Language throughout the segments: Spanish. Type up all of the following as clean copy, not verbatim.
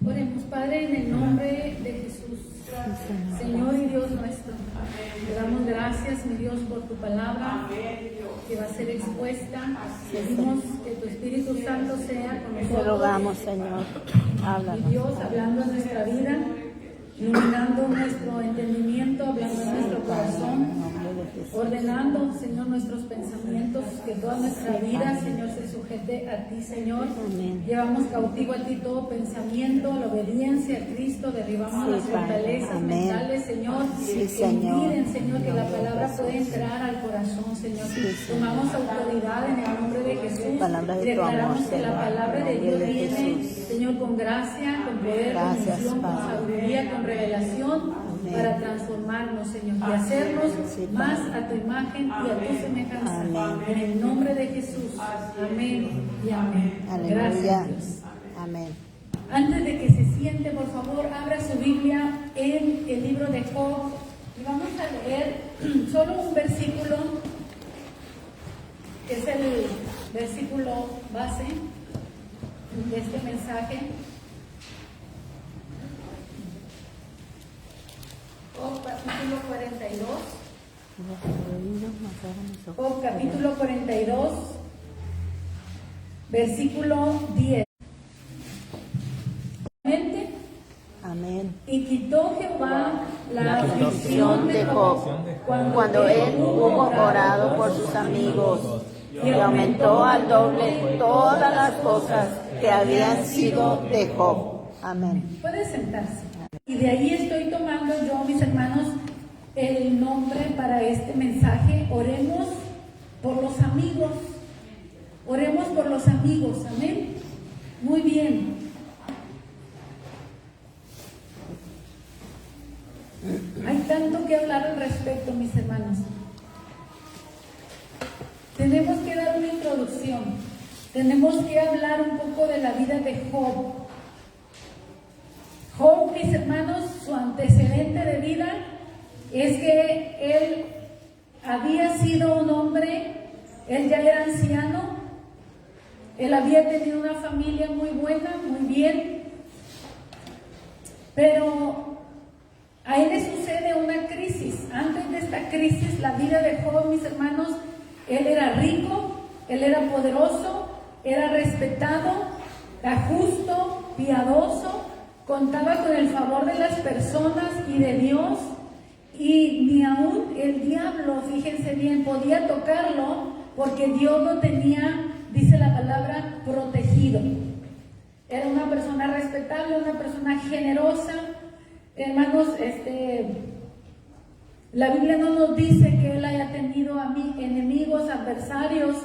Oremos, Padre, en el nombre de Jesús, Señor y Dios nuestro. Te damos gracias, mi Dios, por tu palabra que va a ser expuesta. Pedimos que tu Espíritu Santo sea con nosotros. Te rogamos, Señor, háblanos. Mi Dios, hablando en nuestra vida, iluminando nuestro entendimiento, hablando en nuestro corazón, ordenando, Señor, nuestros pensamientos, que toda nuestra vida, Señor, se sujete a ti, Señor. Amén. Llevamos cautivo a ti todo pensamiento, la obediencia a Cristo, derribamos las fortalezas Amén. mentales, Señor, Sí, que Señor. impiden, Señor, que la palabra pueda entrar al corazón, Señor. Tomamos autoridad en el nombre de Jesús. Palabra de tu Declaramos amor, que la Señor, palabra de en el Dios nombre de viene, Jesús. Señor, con gracia, con poder, con Gracias, unción, con Padre. sabiduría, con revelación, Amén. para transformarnos, Señor, y hacernos Sí, Padre. más a tu imagen y a tu semejanza. Amén. En el nombre de Jesús. Amén y amén. Aleluya. Gracias, Dios. Amén. Antes de que se siente, por favor, abra su Biblia en el libro de Job y vamos a leer solo un versículo, que es el versículo base de este mensaje. Job capítulo 42. Job capítulo 42, versículo 10. Amén. Y quitó Jehová la aflicción de Job Cuando él hubo orado por sus amigos y aumentó al doble todas las cosas que habían sido de Job. Amén. Puede sentarse. Y de ahí estoy tomando yo, mis hermanos, el nombre para este mensaje. Oremos por los amigos. Oremos por los amigos. Amén. Muy bien. Hay tanto que hablar al respecto, mis hermanos. Tenemos que dar una introducción. Tenemos que hablar un poco de la vida de Job. Job, mis hermanos, su antecedente de vida es que él había sido un hombre, él ya era anciano, él había tenido una familia muy buena, muy bien, pero a él le sucede una crisis. Antes de esta crisis, la vida de Job, mis hermanos, él era rico, él era poderoso, era respetado, era justo, piadoso, contaba con el favor de las personas y de Dios, y ni aún el diablo, fíjense bien, podía tocarlo porque Dios lo tenía, dice la palabra, protegido. Era una persona respetable, una persona generosa. Hermanos, la Biblia no nos dice que él haya tenido enemigos, adversarios.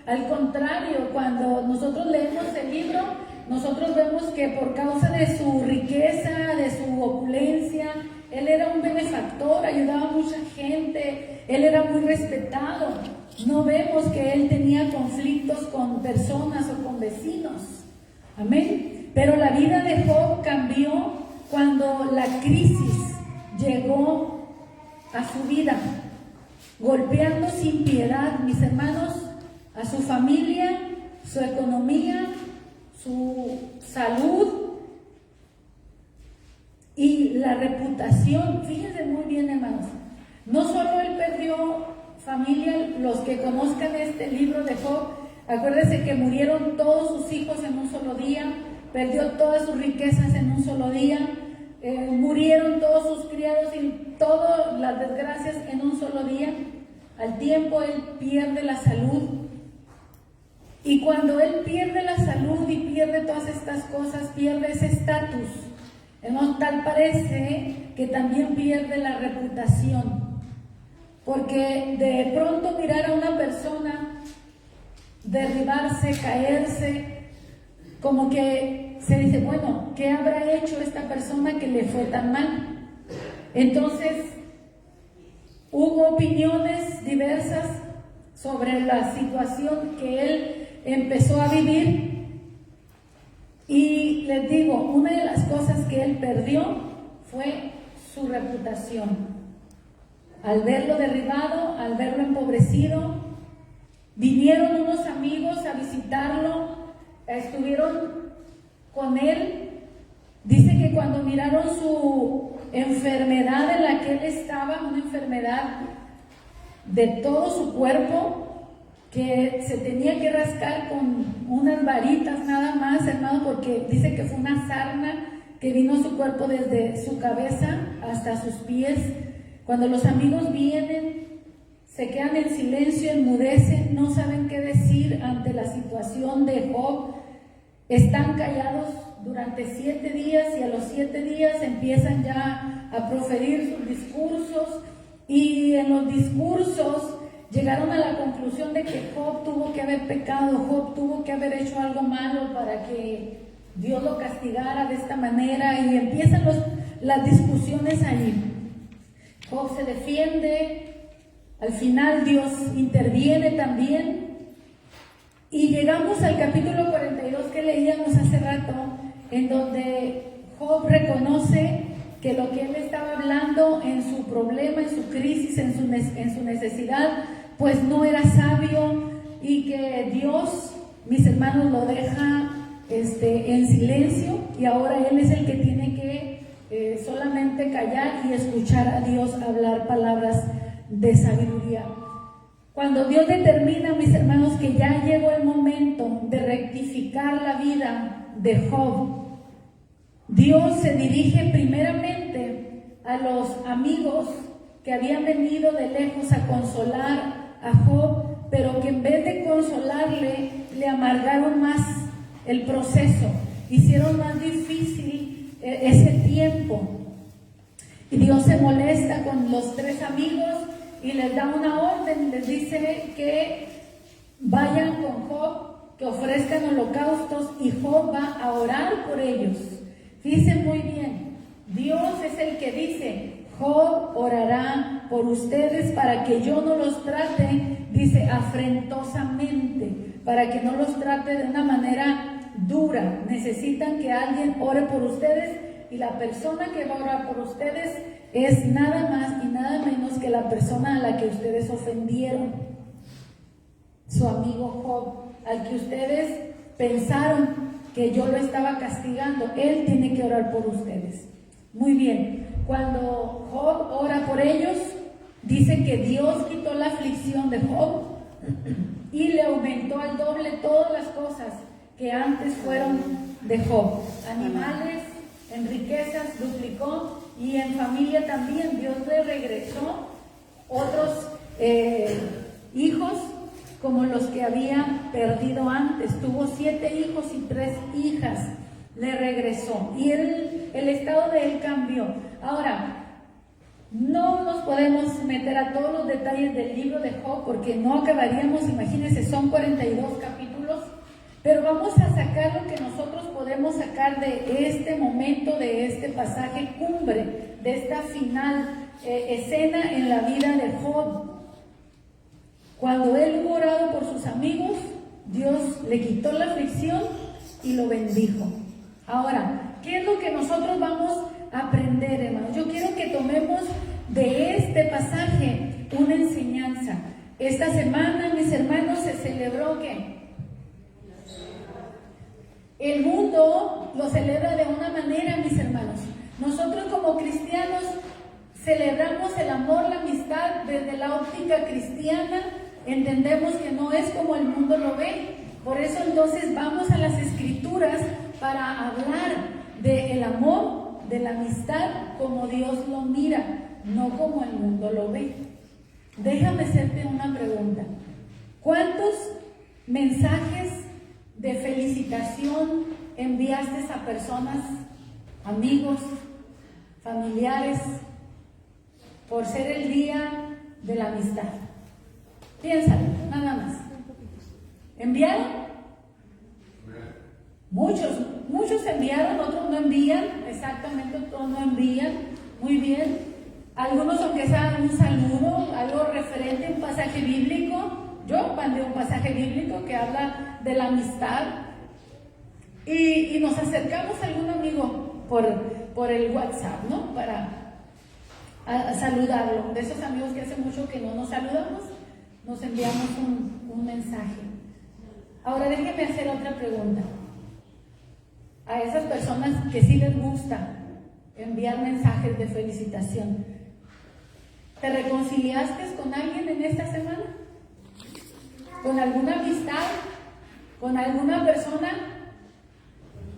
Al contrario, cuando nosotros leemos el libro, nosotros vemos que por causa de su riqueza, de su opulencia, él era un benefactor, ayudaba a mucha gente, él era muy respetado. No vemos que él tenía conflictos con personas o con vecinos. Amén. Pero la vida de Job cambió cuando la crisis llegó a su vida, golpeando sin piedad, mis hermanos, a su familia, su economía, su salud y la reputación. Fíjense muy bien, hermanos, no solo él perdió familia. Los que conozcan este libro de Job, acuérdense que murieron todos sus hijos en un solo día, perdió todas sus riquezas en un solo día, murieron todos sus criados y todas las desgracias en un solo día. Al tiempo él pierde la salud. Y cuando él pierde la salud y pierde todas estas cosas, pierde ese estatus. Tal parece que también pierde la reputación. Porque de pronto mirar a una persona derribarse, caerse, como que se dice, bueno, ¿qué habrá hecho esta persona que le fue tan mal? Entonces, hubo opiniones diversas sobre la situación que él empezó a vivir. Y les digo, una de las cosas que él perdió fue su reputación. Al verlo derribado, al verlo empobrecido, vinieron unos amigos a visitarlo, estuvieron con él Dice que cuando miraron su enfermedad en la que él estaba, una enfermedad de todo su cuerpo, que se tenía que rascar con unas varitas nada más, hermano, porque dice que fue una sarna que vino a su cuerpo desde su cabeza hasta sus pies. Cuando los amigos vienen, se quedan en silencio, enmudecen, no saben qué decir ante la situación de Job. Están callados durante 7 días y a los 7 días empiezan ya a proferir sus discursos, y en los discursos llegaron a la conclusión de que Job tuvo que haber pecado, Job tuvo que haber hecho algo malo para que Dios lo castigara de esta manera, y empiezan las discusiones allí. Job se defiende, al final Dios interviene también, y llegamos al capítulo 42 que leíamos hace rato, en donde Job reconoce que lo que él estaba hablando en su problema, en su crisis, en su necesidad, pues no era sabio, y que Dios, mis hermanos, lo deja en silencio, y ahora él es el que tiene que solamente callar y escuchar a Dios hablar palabras de sabiduría. Cuando Dios determina, mis hermanos, que ya llegó el momento de rectificar la vida de Job, Dios se dirige primeramente a los amigos que habían venido de lejos a consolar a Job, pero que en vez de consolarle, le amargaron más el proceso, hicieron más difícil ese tiempo. Y Dios se molesta con los 3 amigos y les da una orden, les dice que vayan con Job, que ofrezcan holocaustos, y Job va a orar por ellos. Fíjense muy bien, Dios es el que dice: Job orará por ustedes para que yo no los trate, dice, afrentosamente, para que no los trate de una manera dura. Necesitan que alguien ore por ustedes, y la persona que va a orar por ustedes es nada más y nada menos que la persona a la que ustedes ofendieron, su amigo Job, al que ustedes pensaron que yo lo estaba castigando. Él tiene que orar por ustedes. Muy bien, cuando Job ora por ellos, dice que Dios quitó la aflicción de Job y le aumentó al doble todas las cosas que antes fueron de Job. Animales, en riquezas duplicó, y en familia también Dios le regresó otros hijos como los que había perdido antes. Tuvo 7 hijos y 3 hijas, le regresó, y el estado de él cambió. Ahora, no nos podemos meter a todos los detalles del libro de Job porque no acabaríamos. Imagínense, son 42 capítulos, pero vamos a sacar lo que nosotros podemos sacar de este momento, de este pasaje cumbre, de esta final escena en la vida de Job. Cuando él hubo orado por sus amigos, Dios le quitó la aflicción y lo bendijo. Ahora, ¿qué es lo que nosotros vamos a aprender, hermanos? Yo quiero que tomemos de este pasaje una enseñanza. Esta semana, mis hermanos, se celebró ¿qué? El mundo lo celebra de una manera, mis hermanos. Nosotros como cristianos celebramos el amor, la amistad desde la óptica cristiana. Entendemos que no es como el mundo lo ve. Por eso entonces vamos a las escrituras para hablar del amor, de la amistad, como Dios lo mira, no como el mundo lo ve. Déjame hacerte una pregunta. ¿Cuántos mensajes de felicitación enviaste a personas, amigos, familiares, por ser el día de la amistad? Piénsalo, nada más. ¿Enviaron? Muchos enviaron, otros no envían, exactamente, otros no envían. Muy bien. Algunos, aunque sea un saludo, algo referente a un pasaje bíblico. Yo mandé un pasaje bíblico que habla de la amistad, y nos acercamos a algún amigo por el WhatsApp, ¿no? Para saludarlo. De esos amigos que hace mucho que no nos saludamos, nos enviamos un mensaje. Ahora déjenme hacer otra pregunta. a esas personas que sí les gusta enviar mensajes de felicitación. ¿Te reconciliaste con alguien en esta semana? ¿Con alguna amistad? ¿Con alguna persona?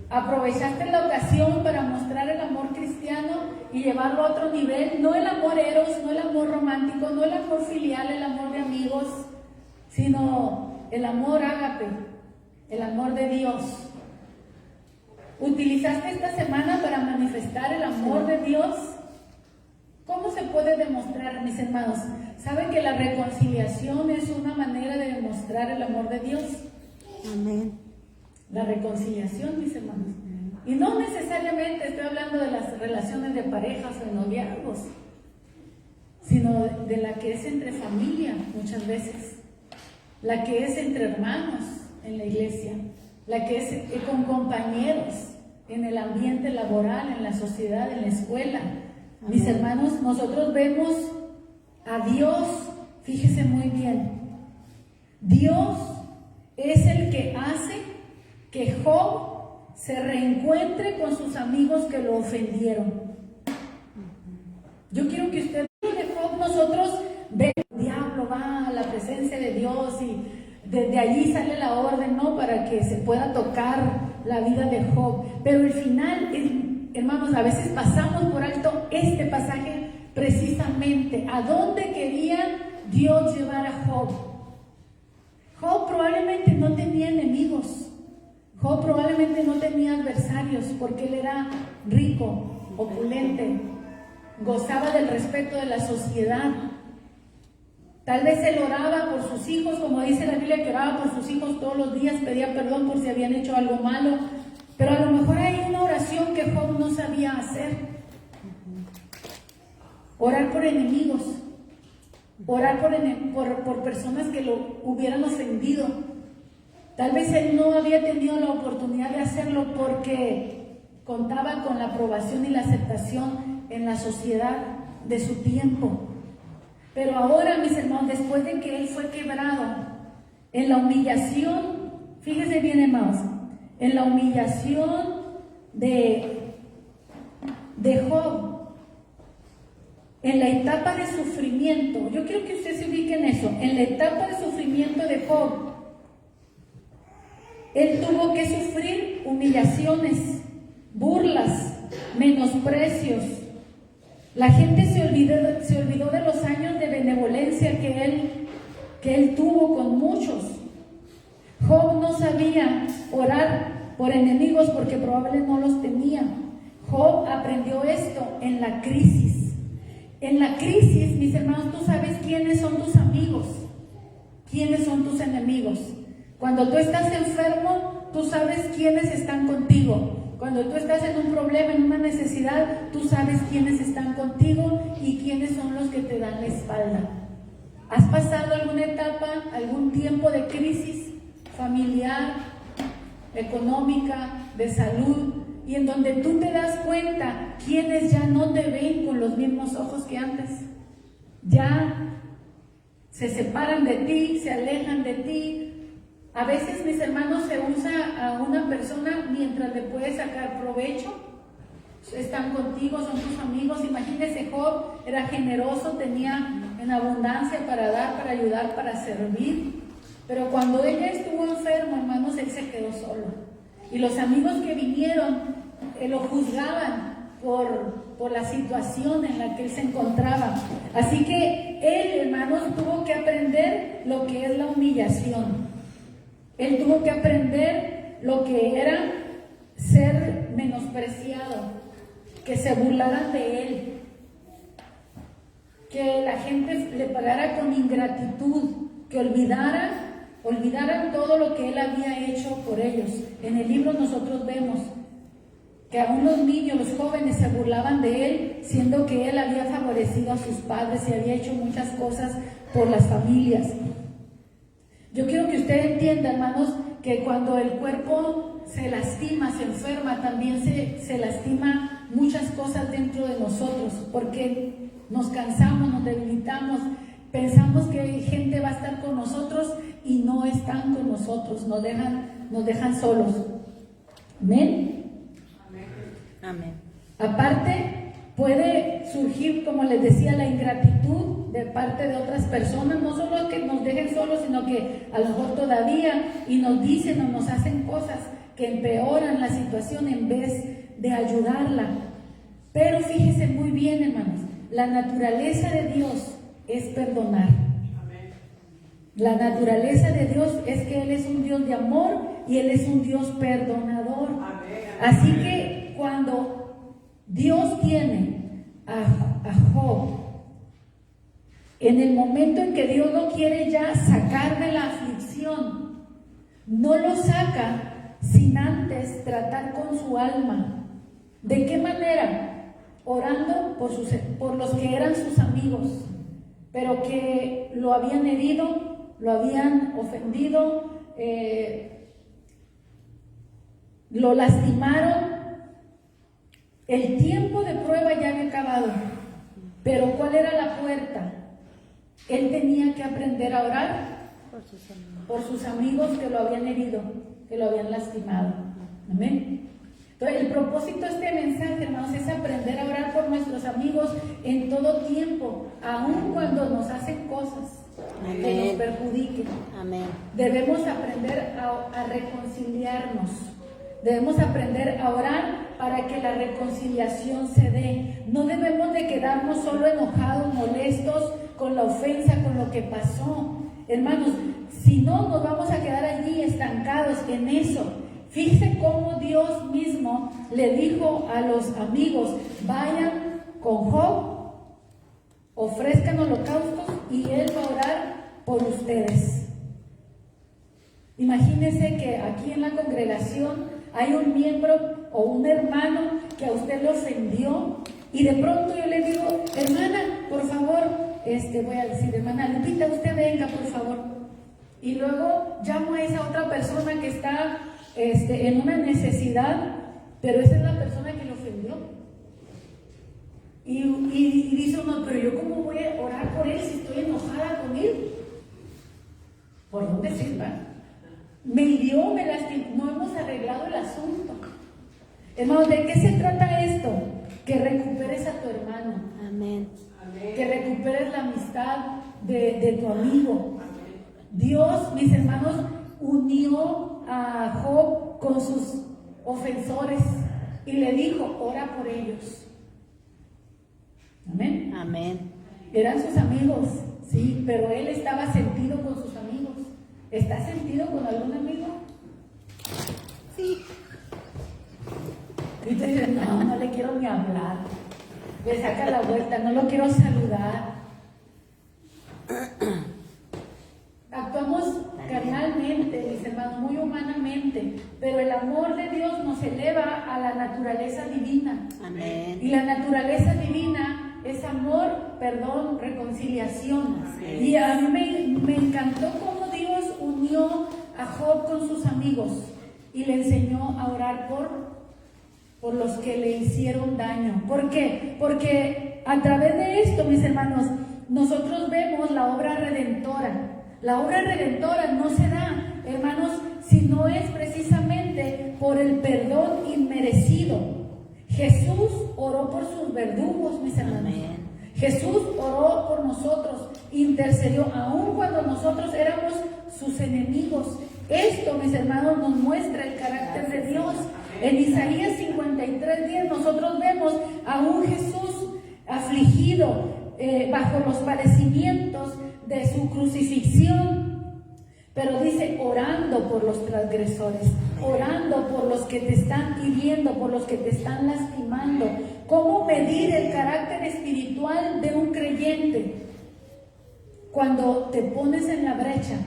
¿Aprovechaste la ocasión para mostrar el amor cristiano y llevarlo a otro nivel? No el amor eros, no el amor romántico, no el amor filial, el amor de amigos, sino el amor ágape, el amor de Dios. ¿Utilizaste esta semana para manifestar el amor de Dios? ¿Cómo se puede demostrar, mis hermanos? ¿Saben que la reconciliación es una manera de demostrar el amor de Dios? Amén. La reconciliación, mis hermanos. Y no necesariamente estoy hablando de las relaciones de parejas o de noviazgos, sino de la que es entre familia muchas veces, la que es entre hermanos en la iglesia, la que es con compañeros en el ambiente laboral, en la sociedad, en la escuela. Mis hermanos, nosotros vemos a Dios, fíjese muy bien, Dios es el que hace que Job se reencuentre con sus amigos que lo ofendieron. Yo quiero que usted de Job, nosotros vemos que el diablo va a la presencia de Dios y desde allí sale la orden, ¿no?, para que se pueda tocar la vida de Job. Pero el final, hermanos, a veces pasamos por alto este pasaje precisamente. ¿A dónde quería Dios llevar a Job? Job probablemente no tenía enemigos. Job probablemente no tenía adversarios porque él era rico, opulente, gozaba del respeto de la sociedad. Tal vez él oraba por sus hijos, como dice la Biblia, que oraba por sus hijos todos los días, pedía perdón por si habían hecho algo malo, pero a lo mejor hay una oración que Job no sabía hacer. Orar por enemigos, orar por personas que lo hubieran ofendido. Tal vez él no había tenido la oportunidad de hacerlo porque contaba con la aprobación y la aceptación en la sociedad de su tiempo. Pero ahora, mis hermanos, después de que él fue quebrado, en la humillación, fíjese bien, hermanos, en la humillación de Job, en la etapa de sufrimiento, yo quiero que usted se ubique en eso, en la etapa de sufrimiento de Job, él tuvo que sufrir humillaciones, burlas, menosprecios. La gente se olvidó de los años de benevolencia que él tuvo con muchos. Job no sabía orar por enemigos porque probablemente no los tenía. Job aprendió esto en la crisis. En la crisis, mis hermanos, tú sabes quiénes son tus amigos, quiénes son tus enemigos. Cuando tú estás enfermo, tú sabes quiénes están contigo. Cuando tú estás en un problema, en una necesidad, tú sabes quiénes están contigo y quiénes son los que te dan la espalda. ¿Has pasado alguna etapa, algún tiempo de crisis familiar, económica, de salud, y en donde tú te das cuenta quiénes ya no te ven con los mismos ojos que antes? Ya se separan de ti, se alejan de ti. A veces, mis hermanos, se usa a una persona mientras le puede sacar provecho. Están contigo, son tus amigos. Imagínese, Job era generoso, tenía en abundancia para dar, para ayudar, para servir. Pero cuando ella estuvo enfermo, hermanos, él se quedó solo. Y los amigos que vinieron lo juzgaban por la situación en la que él se encontraba. Así que él, hermanos, tuvo que aprender lo que es la humillación. Él tuvo que aprender lo que era ser menospreciado, que se burlaran de él, que la gente le pagara con ingratitud, que olvidaran todo lo que él había hecho por ellos. En el libro nosotros vemos que aún los niños, los jóvenes se burlaban de él, siendo que él había favorecido a sus padres y había hecho muchas cosas por las familias. Yo quiero que usted entienda, hermanos, que cuando el cuerpo se lastima, se enferma, también se lastima muchas cosas dentro de nosotros, porque nos cansamos, nos debilitamos, pensamos que gente va a estar con nosotros y no están con nosotros, nos dejan solos. ¿Amén? Amén. Aparte, puede surgir, como les decía, la ingratitud de parte de otras personas, no solo que nos dejen solos, sino que a lo mejor todavía y nos dicen o nos hacen cosas que empeoran la situación en vez de ayudarla. Pero fíjense muy bien, hermanos, la naturaleza de Dios es perdonar. La naturaleza de Dios es que Él es un Dios de amor y Él es un Dios perdonador. Así que cuando Dios tiene a Job, en el momento en que Dios lo quiere ya sacar de la aflicción, no lo saca sin antes tratar con su alma. ¿De qué manera? Orando por los que eran sus amigos, pero que lo habían herido, lo habían ofendido, lo lastimaron. El tiempo de prueba ya había acabado, pero ¿cuál era la puerta? Él tenía que aprender a orar por sus amigos que lo habían herido, que lo habían lastimado. Amén. Entonces, el propósito de este mensaje, hermanos, es aprender a orar por nuestros amigos en todo tiempo, aun cuando nos hacen cosas que nos perjudiquen. Amén. Debemos aprender a reconciliarnos. Debemos aprender a orar para que la reconciliación se dé. No debemos de quedarnos solo enojados, molestos con la ofensa, con lo que pasó. Hermanos, si no, nos vamos a quedar allí estancados en eso. Fíjense cómo Dios mismo le dijo a los amigos: vayan con Job, ofrezcan holocaustos y él va a orar por ustedes. Imagínense que aquí en la congregación hay un miembro o un hermano que a usted le ofendió y de pronto yo le digo: hermana, por favor, voy a decir, hermana Lupita, usted venga, por favor. Y luego llamo a esa otra persona que está en una necesidad, pero esa es la persona que le ofendió. Y dice uno: pero yo cómo voy a orar por él si estoy enojada con él. ¿Por dónde sirva? Me hirió, me lastimó, no hemos arreglado el asunto. Hermanos, ¿de qué se trata esto? Que recuperes a tu hermano. Amén. Que recuperes la amistad de tu amigo. Dios, mis hermanos, unió a Job con sus ofensores y le dijo: ora por ellos. Amén. Amén. Eran sus amigos, sí, pero él estaba sentido con sus amigos. ¿Estás sentido con algún amigo? Sí. Y te dices: no le quiero ni hablar. Le saca la vuelta, no lo quiero saludar. Actuamos carnalmente, mis hermanos, muy humanamente, pero el amor de Dios nos eleva a la naturaleza divina. Amén. Y la naturaleza divina es amor, perdón, reconciliación. Amén. Y a mí me encantó cómo Dios unió a Job con sus amigos y le enseñó a orar por los que le hicieron daño. ¿Por qué? Porque a través de esto, mis hermanos, nosotros vemos la obra redentora. La obra redentora no se da, hermanos, si no es precisamente por el perdón inmerecido. Jesús oró por sus verdugos, mis hermanos. Amén. Jesús oró por nosotros, intercedió, aun cuando nosotros éramos sus enemigos. Esto, mis hermanos, nos muestra el carácter de Dios. En Isaías 53:10 nosotros vemos a un Jesús afligido bajo los padecimientos de su crucifixión, pero dice: orando por los transgresores, orando por los que te están hiriendo, por los que te están lastimando. ¿Cómo medir el carácter espiritual de un creyente? Cuando te pones en la brecha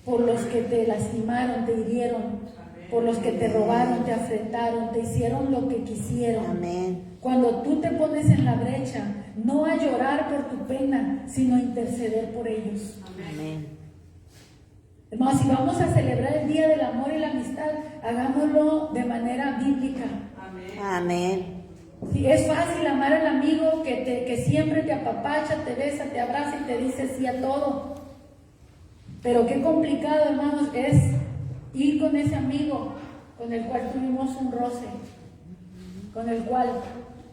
por los que te lastimaron, te hirieron, por los que te robaron, te afrentaron, te hicieron lo que quisieron. Amén. Cuando tú te pones en la brecha, no a llorar por tu pena, sino a interceder por ellos. Amén. Hermanos, si vamos a celebrar el Día del Amor y la Amistad, hagámoslo de manera bíblica. Amén. Si es fácil amar al amigo que siempre te apapacha, te besa, te abraza y te dice sí a todo. Pero qué complicado, hermanos, es ir con ese amigo con el cual tuvimos un roce. con el cual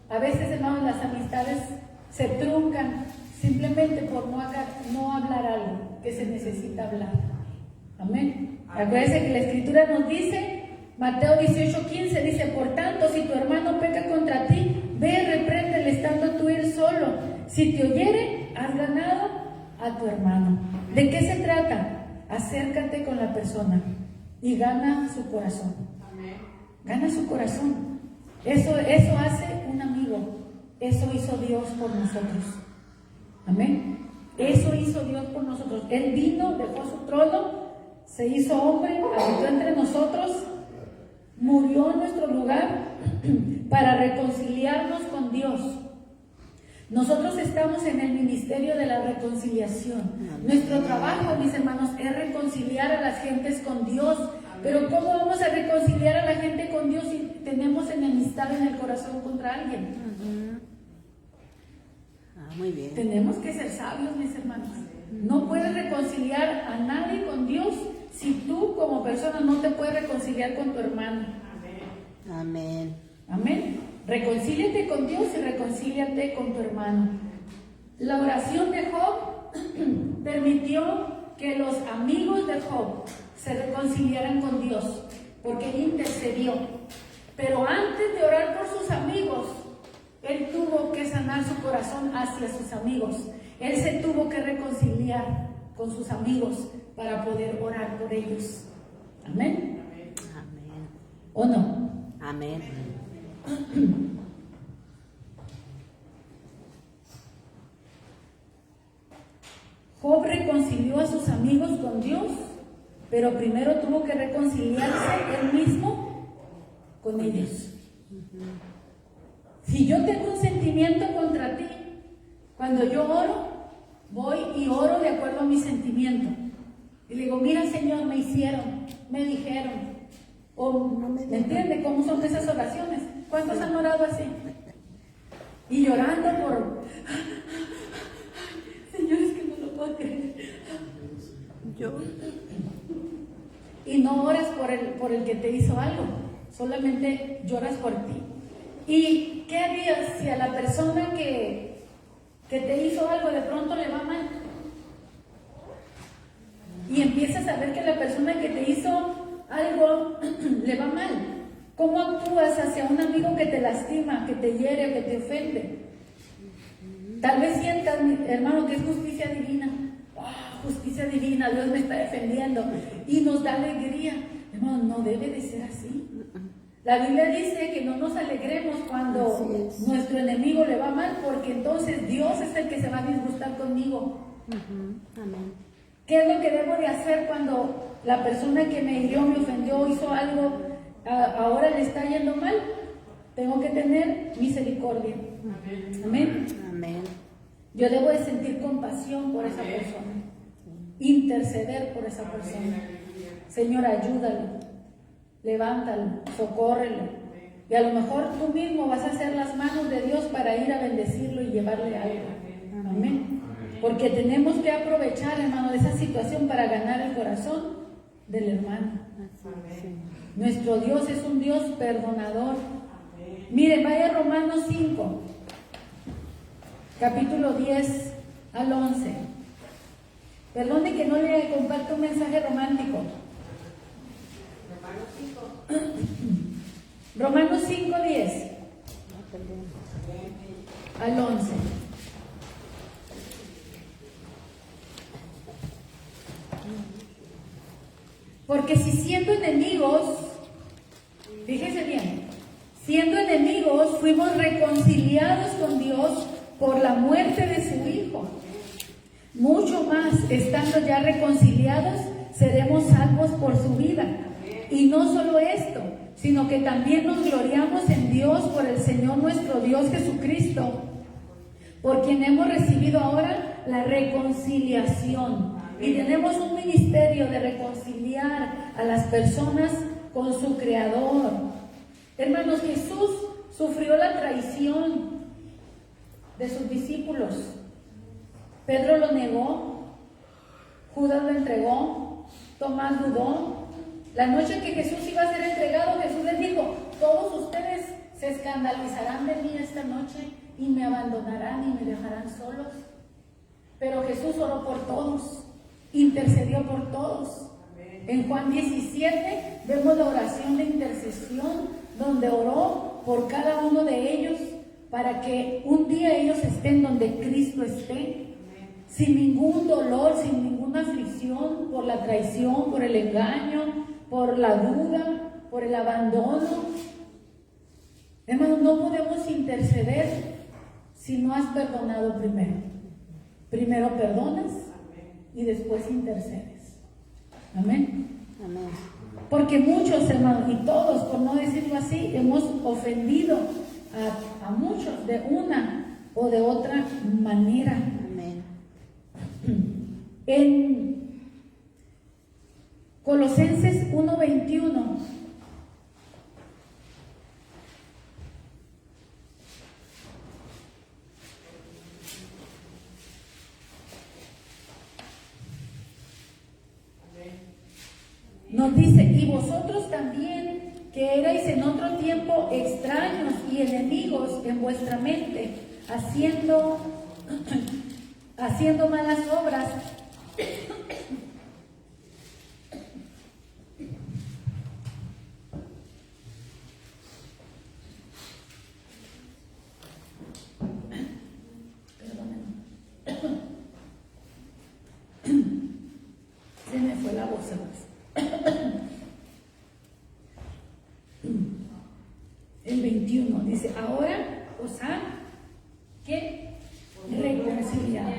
a veces, hermanos, las amistades se truncan simplemente por no hablar algo que se necesita hablar. Amén. Acuérdense que la Escritura nos dice, Mateo 18:15 dice: por tanto, si tu hermano peca contra ti, ve y repréndele estando tú él solo. Si te oyere, has ganado a tu hermano. ¿De qué se trata? Acércate con la persona y gana su corazón. Gana su corazón. Eso hace un amigo. Eso hizo Dios por nosotros. Amén. Eso hizo Dios por nosotros. Él vino, dejó su trono, se hizo hombre, habitó entre nosotros, murió en nuestro lugar para reconciliarnos con Dios. Nosotros estamos en el ministerio de la reconciliación. Nuestro trabajo, mis hermanos, es reconciliar a las gentes con Dios. Pero ¿cómo vamos a reconciliar a la gente con Dios si tenemos enemistad en el corazón contra alguien? Muy bien. Tenemos que ser sabios, mis hermanos. No puedes reconciliar a nadie con Dios si tú como persona no te puedes reconciliar con tu hermano. Amén. Amén. Reconcíliate con Dios y reconcíliate con tu hermano. La oración de Job permitió que los amigos de Job se reconciliaran con Dios, porque él intercedió. Pero antes de orar por sus amigos, él tuvo que sanar su corazón hacia sus amigos. Él se tuvo que reconciliar con sus amigos para poder orar por ellos. Amén. Amén. ¿O no? Amén. Job reconcilió a sus amigos con Dios, pero primero tuvo que reconciliarse él mismo con ellos. Si yo tengo un sentimiento contra ti, cuando yo oro, voy y oro de acuerdo a mi sentimiento. Y le digo: mira, Señor, me hicieron, me dijeron. O, ¿me entiende cómo son esas oraciones? ¿Cuántos han orado así? Y llorando por... Señor, es que no lo puedo creer. Y no oras por el que te hizo algo, solamente lloras por ti. ¿Y qué harías si a la persona que te hizo algo de pronto le va mal? Y empiezas a ver que la persona que te hizo algo le va mal. ¿Cómo actúas hacia un amigo que te lastima, que te hiere, que te ofende? Tal vez sientas, hermano, que es justicia divina. ¡Oh, justicia divina! Dios me está defendiendo. Y nos da alegría. Hermano, no debe de ser así. La Biblia dice que no nos alegremos cuando nuestro enemigo le va mal, porque entonces Dios es el que se va a disgustar conmigo. Amén. ¿Qué es lo que debo de hacer cuando la persona que me hirió, me ofendió, hizo algo, ahora le está yendo mal? Tengo que tener misericordia. Amén. Amén. Yo debo de sentir compasión por esa persona, interceder por esa persona. Señor, ayúdalo, levántalo, socórrelo. Y a lo mejor tú mismo vas a hacer las manos de Dios para ir a bendecirlo y llevarle algo. Amén. Porque tenemos que aprovechar, hermano, de esa situación para ganar el corazón del hermano. Nuestro Dios es un Dios perdonador. Miren, vaya a Romanos 5, capítulo 10 al 11. Perdone que no le comparto un mensaje romántico. Romanos 5, 10 al 11. Porque si siendo enemigos, fíjese bien, siendo enemigos fuimos reconciliados con Dios por la muerte de su Hijo, mucho más, estando ya reconciliados, seremos salvos por su vida. Y no solo esto, sino que también nos gloriamos en Dios por el Señor nuestro Dios Jesucristo, por quien hemos recibido ahora la reconciliación. Y tenemos un ministerio de reconciliar a las personas con su Creador. Hermanos, Jesús sufrió la traición de sus discípulos. Pedro lo negó, Judas lo entregó, Tomás dudó. La noche que Jesús iba a ser entregado, Jesús les dijo: todos ustedes se escandalizarán de mí esta noche y me abandonarán y me dejarán solos. Pero Jesús oró por todos, intercedió por todos. En Juan 17 vemos la oración de intercesión, donde oró por cada uno de ellos para que un día ellos estén donde Cristo esté, sin ningún dolor, sin ninguna aflicción por la traición, por el engaño, por la duda, por el abandono. Hermanos, no podemos interceder si no has perdonado primero. Primero perdonas y después intercedes. Amén. Amén. Porque muchos, hermanos, y todos, por no decirlo así, hemos ofendido a muchos de una o de otra manera. Amén. En Colosenses 1:21 nos dice: y vosotros también, que erais en otro tiempo extraños y enemigos en vuestra mente, haciendo malas obras, se me fue la voz, el 21 dice: ahora os han reconciliado.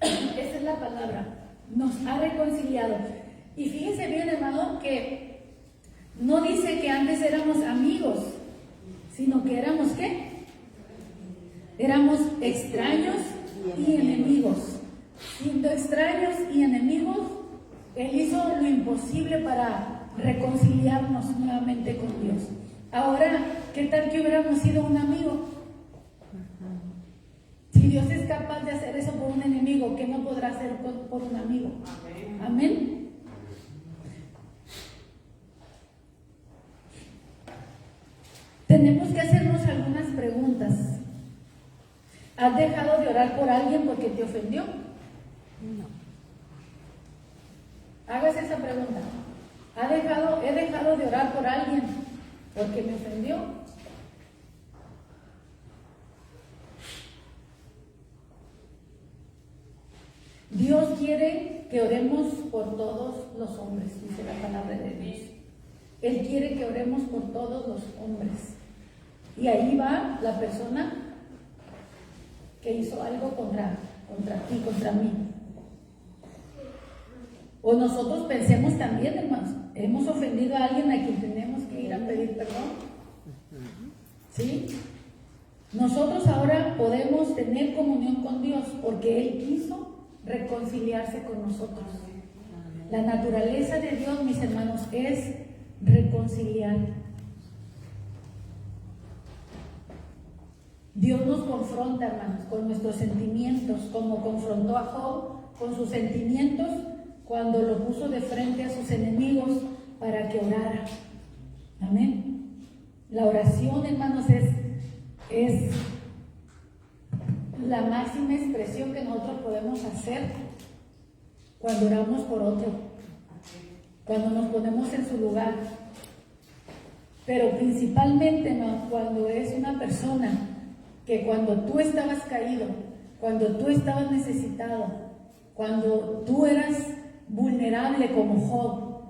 Esa es la palabra, nos ha reconciliado. Y fíjense bien, hermano, que no dice que antes éramos amigos, sino que éramos ¿qué? Éramos extraños y enemigos. Siendo extraños y enemigos, Él hizo lo imposible para reconciliarnos nuevamente con Dios. Ahora, ¿qué tal que hubiéramos sido un amigo? Si Dios es capaz de hacer eso por un enemigo, ¿qué no podrá hacer por un amigo? Amén. Tenemos que hacernos algunas preguntas. ¿Has dejado de orar por alguien porque te ofendió? No. Hágase esa pregunta. ¿He dejado de orar por alguien porque me ofendió? Dios quiere que oremos por todos los hombres, dice la palabra de Dios. Él quiere que oremos por todos los hombres. Y ahí va la persona que hizo algo contra ti, contra mí. O nosotros pensemos también, hermanos, hemos ofendido a alguien a quien tenemos que ir a pedir perdón. ¿Sí? Nosotros ahora podemos tener comunión con Dios porque Él quiso reconciliarse con nosotros. La naturaleza de Dios, mis hermanos, es reconciliar. Dios nos confronta, hermanos, con nuestros sentimientos, como confrontó a Job con sus sentimientos cuando lo puso de frente a sus enemigos para que orara. Amén. La oración, hermanos, es la máxima expresión que nosotros podemos hacer cuando oramos por otro, cuando nos ponemos en su lugar. Pero principalmente, ¿no?, cuando es una persona que cuando tú estabas caído, cuando tú estabas necesitado, cuando tú eras vulnerable como Job,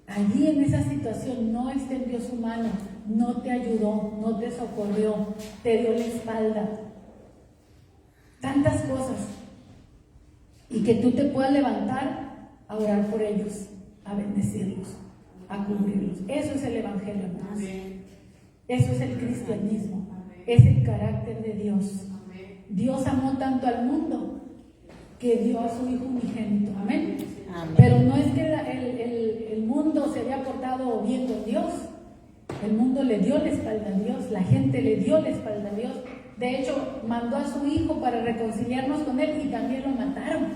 allí en esa situación no extendió su mano, no te ayudó, no te socorrió, te dio la espalda. Tantas cosas. Y que tú te puedas levantar a orar por ellos, a bendecirlos, a cubrirlos. Eso es el Evangelio, hermanos. Eso es el cristianismo. Es el carácter de Dios. Dios amó tanto al mundo que dio a su Hijo unigénito. Amén. Amén. Pero no es que el mundo se había portado bien con Dios. El mundo le dio la espalda a Dios. La gente le dio la espalda a Dios. De hecho, mandó a su Hijo para reconciliarnos con Él y también lo mataron.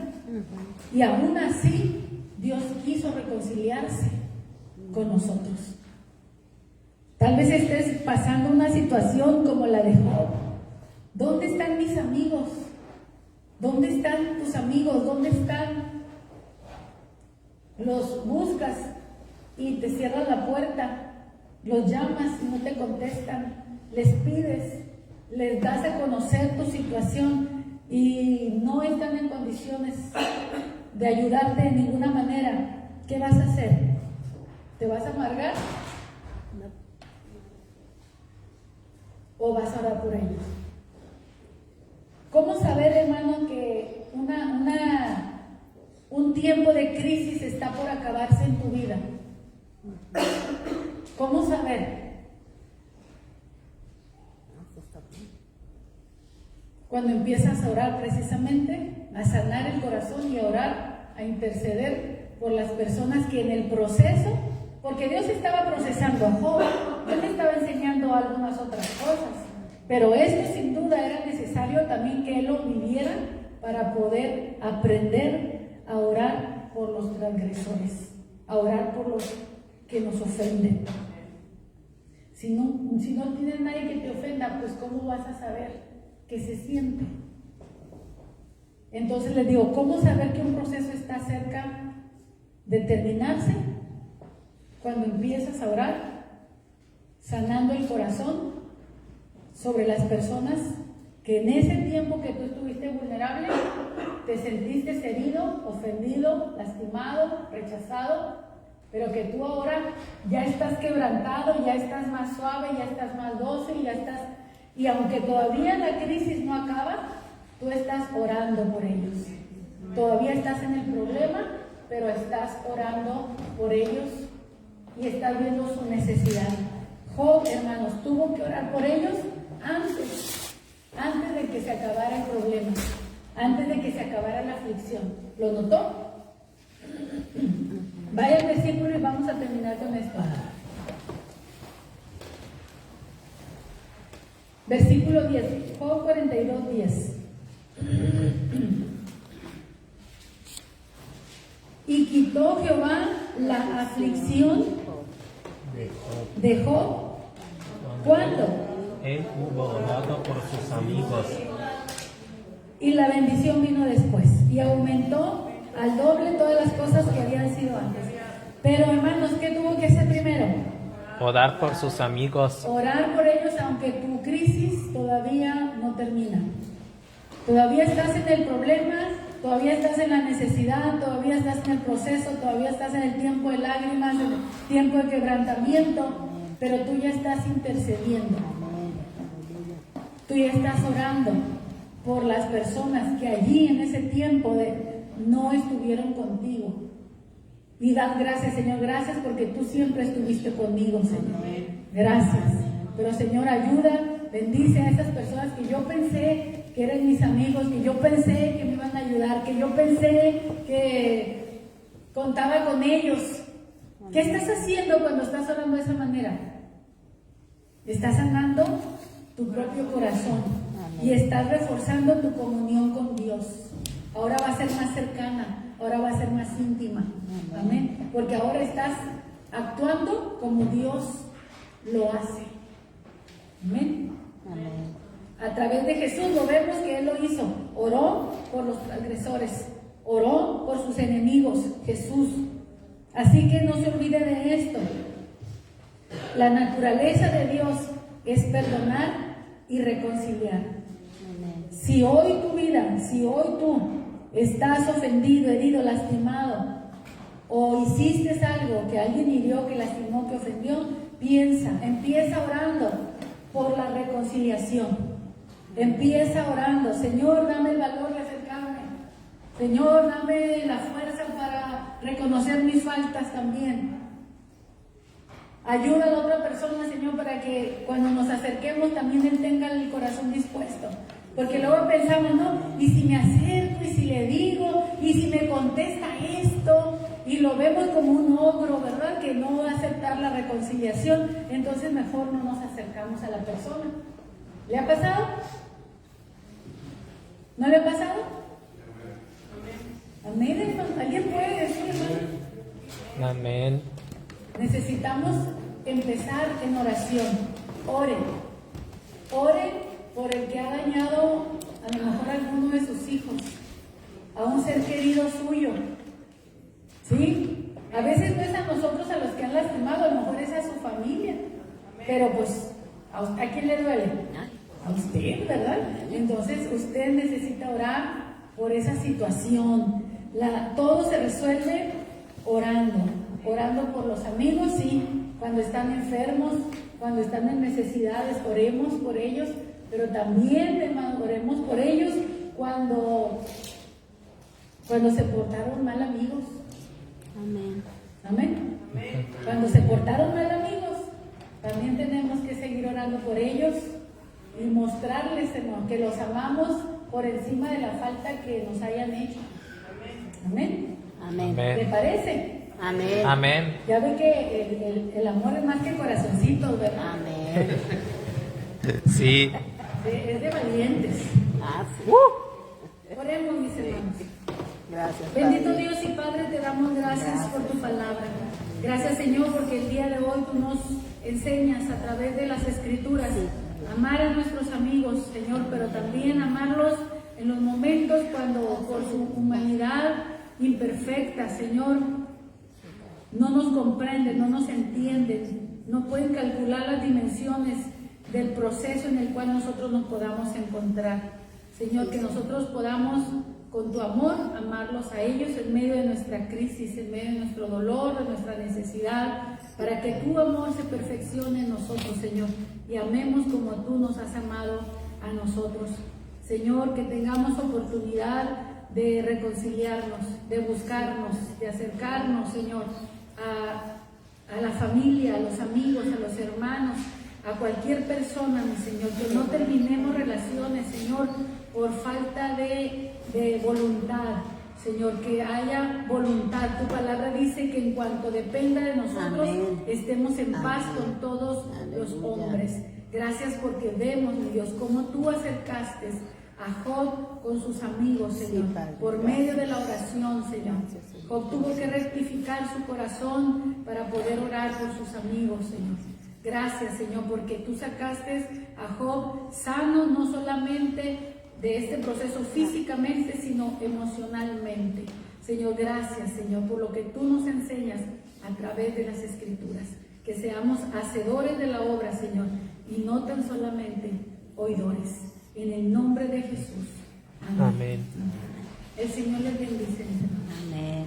Y aún así, Dios quiso reconciliarse con nosotros. Tal vez estés pasando una situación como la de Job. ¿Dónde están mis amigos? ¿Dónde están tus amigos? ¿Dónde están? Los buscas y te cierran la puerta, los llamas y no te contestan, les pides, les das a conocer tu situación y no están en condiciones de ayudarte de ninguna manera. ¿Qué vas a hacer? ¿Te vas a amargar? ¿O vas a orar por ellos? ¿Cómo saber, hermano, que un tiempo de crisis está por acabarse en tu vida? ¿Cómo saber? Cuando empiezas a orar precisamente, a sanar el corazón y a orar, a interceder por las personas que en el proceso, porque Dios estaba procesando a Job, Él le estaba enseñando algunas otras cosas, pero esto sin duda era necesario también que Él lo viviera para poder aprender a orar por los transgresores, a orar por los que nos ofenden. Si no tienes nadie que te ofenda, pues ¿cómo vas a saber qué se siente? Entonces les digo, ¿cómo saber que un proceso está cerca de terminarse? Cuando empiezas a orar, sanando el corazón sobre las personas que en ese tiempo que tú estuviste vulnerable, te sentiste herido, ofendido, lastimado, rechazado, pero que tú ahora ya estás quebrantado, ya estás más suave, ya estás más dócil, y aunque todavía la crisis no acaba, tú estás orando por ellos. Todavía estás en el problema, pero estás orando por ellos y estás viendo su necesidad. Job, hermanos, tuvo que orar por ellos antes de que se acabara el problema, antes de que se acabara la aflicción. ¿Lo notó? Vaya al versículo y vamos a terminar con esto. Versículo 10, Job 42, 10. Y quitó Jehová la aflicción de Job. ¿Cuándo? Él hubo orado por sus amigos. Y la bendición vino después. Y aumentó al doble todas las cosas que habían sido antes. Pero hermanos, ¿qué tuvo que hacer primero? Orar por sus amigos. Orar por ellos aunque tu crisis todavía no termina. Todavía estás en el problema, todavía estás en la necesidad, todavía estás en el proceso, todavía estás en el tiempo de lágrimas, en el tiempo de quebrantamiento, pero tú ya estás intercediendo. Tú ya estás orando por las personas que allí en ese tiempo no estuvieron contigo. Y dan gracias, Señor, gracias porque tú siempre estuviste conmigo, Señor. Gracias. Pero, Señor, ayuda, bendice a esas personas que yo pensé que eran mis amigos, que yo pensé que me iban a ayudar, que yo pensé que contaba con ellos. ¿Qué estás haciendo cuando estás orando de esa manera? Estás sanando tu propio corazón y estás reforzando tu comunión con Dios. Ahora va a ser más cercana, ahora va a ser más íntima. Amén. Porque ahora estás actuando como Dios lo hace. Amén. A través de Jesús lo vemos que Él lo hizo. Oró por los agresores, oró por sus enemigos, Jesús. Así que no se olvide de esto. La naturaleza de Dios es perdonar y reconciliar. Si hoy tu vida, si hoy tú estás ofendido, herido, lastimado, o hiciste algo que alguien hirió, que lastimó, que ofendió, empieza orando por la reconciliación. Empieza orando, Señor, dame el valor de acercarme. Señor, dame la fuerza para reconocer mis faltas también. Ayuda a la otra persona, Señor, para que cuando nos acerquemos también Él tenga el corazón dispuesto. Porque luego pensamos, ¿no? Y si me acerco, y si le digo, y si me contesta esto, y lo vemos como un ogro, ¿verdad? Que no va a aceptar la reconciliación, entonces mejor no nos acercamos a la persona. ¿Le ha pasado? ¿No le ha pasado? Amén, hermano. ¿Alguien puede decir, hermano? Amén. Necesitamos empezar en oración. Ore por el que ha dañado a lo mejor a alguno de sus hijos, a un ser querido suyo. ¿Sí? A veces no es a nosotros a los que han lastimado, a lo mejor es a su familia. Pero pues, ¿a quién le duele? A usted, ¿verdad? Entonces usted necesita orar por esa situación. Todo se resuelve orando por los amigos, sí, cuando están enfermos, cuando están en necesidades, oremos por ellos, pero también, hermano, oremos por ellos cuando se portaron mal amigos. Amén. Amén. Cuando se portaron mal amigos, también tenemos que seguir orando por ellos y mostrarles, hermano, que los amamos por encima de la falta que nos hayan hecho. Amén. Amén. ¿Le parece? Amén. Amén. Ya ve que el amor es más que corazoncitos, ¿verdad? Amén. Sí. Es de valientes. Ah, sí. Oremos, mis hermanos. Gracias, Bendito Padre. Dios y Padre, te damos gracias por tu palabra. Gracias, Señor, porque el día de hoy tú nos enseñas a través de las Escrituras a amar a nuestros amigos, Señor, pero también amarlos en los momentos cuando por su humanidad imperfecta, Señor, no nos comprenden, no nos entienden, no pueden calcular las dimensiones del proceso en el cual nosotros nos podamos encontrar. Señor, que nosotros podamos con tu amor amarlos a ellos en medio de nuestra crisis, en medio de nuestro dolor, de nuestra necesidad, para que tu amor se perfeccione en nosotros, Señor, y amemos como tú nos has amado a nosotros. Señor, que tengamos oportunidad de reconciliarnos, de buscarnos, de acercarnos, Señor, a la familia, a los amigos, a los hermanos, a cualquier persona, mi Señor, que no terminemos relaciones, Señor, por falta de voluntad, Señor, que haya voluntad. Tu palabra dice que en cuanto dependa de nosotros, Amén. estemos en paz Amén. con todos los Aleluya. hombres. Gracias porque vemos, mi Dios, cómo tú acercaste a Job con sus amigos, Señor, Sí, Padre. por medio de la oración, Señor. Gracias, Señor. Job tuvo que rectificar su corazón para poder orar por sus amigos, Señor. Gracias, Señor, porque tú sacaste a Job sano, no solamente de este proceso físicamente, sino emocionalmente. Señor, gracias, Señor, por lo que tú nos enseñas a través de las Escrituras. Que seamos hacedores de la obra, Señor, y no tan solamente oidores. En el nombre de Jesús. Amén. Amén. El Señor les bendice, mis hermanos. Amén.